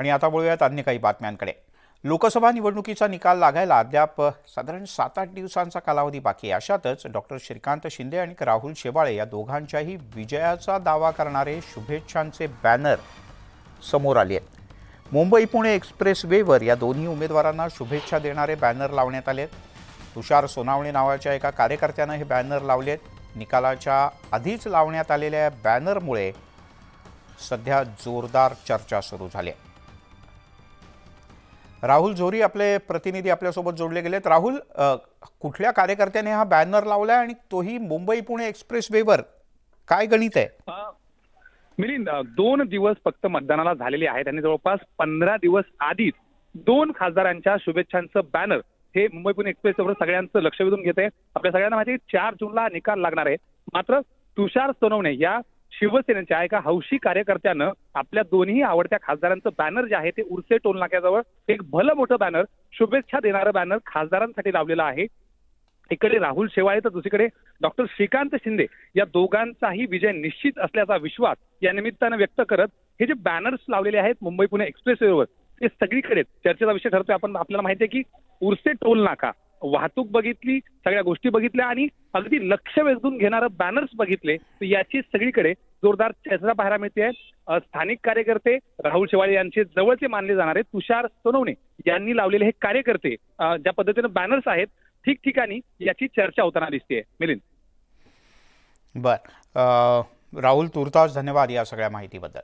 आणि आता वळूयात अन्य काही बातम्यांकडे। लोकसभा निवडणुकीचा निकाल लागायला अद्याप साधारण 7-8 दिवसांचा कालावधी बाकी आहे। अशातच डॉक्टर श्रीकांत शिंदे आणि राहुल शेवाळे या दोघांच्याही विजयाचा दावा करणारे शुभेच्छांचे बॅनर समोर आले आहेत। मुंबई पुणे एक्सप्रेस वेवर या दोन्ही उमेदवारांना शुभेच्छा देणारे बॅनर लावण्यात आले आहेत। तुषार सोनावणे नावाच्या एका कार्यकर्त्याने हे बॅनर लावले आहेत। निकालाच्या आधीच लावण्यात आलेल्या बॅनरमुळे सध्या जोरदार चर्चा सुरू झाली आहे। राहुल जोरी आपले प्रतिनिधी आपल्यासोबत जोडले गेलेत। राहुल, कुठल्या कार्यकर्त्याने हा बॅनर लावलाय आणि तोही मुंबई पुणे एक्सप्रेस वेवर, काय गणित आहे? मिलिंद, 2 दिवस फक्त मतदानाला झालेले आहेत आणि जवळपास 15 दिवस आधीच 2 खासदारांच्या शुभेच्छांचं बॅनर हे मुंबई पुणे एक्सप्रेस वेवर सगळ्यांचं लक्ष वेधून घेते। आपल्या सगळ्यांना माहिती आहे 4 जूनला निकाल लागणार आहे। मात्र तुषार सोनवणे या शिवसेनेच्या एका हौशी कार्यकर्त्यानं आपल्या दोन्ही आवडत्या खासदारांचं बॅनर जे आहे ते उर्से टोल नाक्याजवळ एक भलं मोठं बॅनर, शुभेच्छा देणारं बॅनर खासदारांसाठी लावलेलं आहे। इकडे राहुल शेवाळे तर दुसरीकडे डॉक्टर श्रीकांत शिंदे या दोघांचाही विजय निश्चित असल्याचा विश्वास या निमित्तानं व्यक्त करत हे जे बॅनर्स लावलेले आहेत मुंबई पुणे एक्सप्रेस वेवर ते सगळीकडे चर्चेचा विषय ठरतोय। आपल्याला माहिती आहे की उर्से टोल नाका, वाहतूक बघितली, सगळ्या गोष्टी बघितल्या आणि अगदी लक्ष वेधून घेणारं बॅनर्स बघितले तर याची सगळीकडे जोरदार चर्चा पाहायला मिळते आहे। स्थानिक कार्यकर्ते राहुल शेवाळे यांचे जवळचे मानले जाणारे तुषार सोनवणे यांनी लावलेले हे कार्यकर्ते ज्या पद्धतीने बॅनर्स आहेत ठिकठिकाणी याची चर्चा होताना दिसते। मिलिंद, बर, राहुल, तुर्तास धन्यवाद या सगळ्या माहितीबद्दल।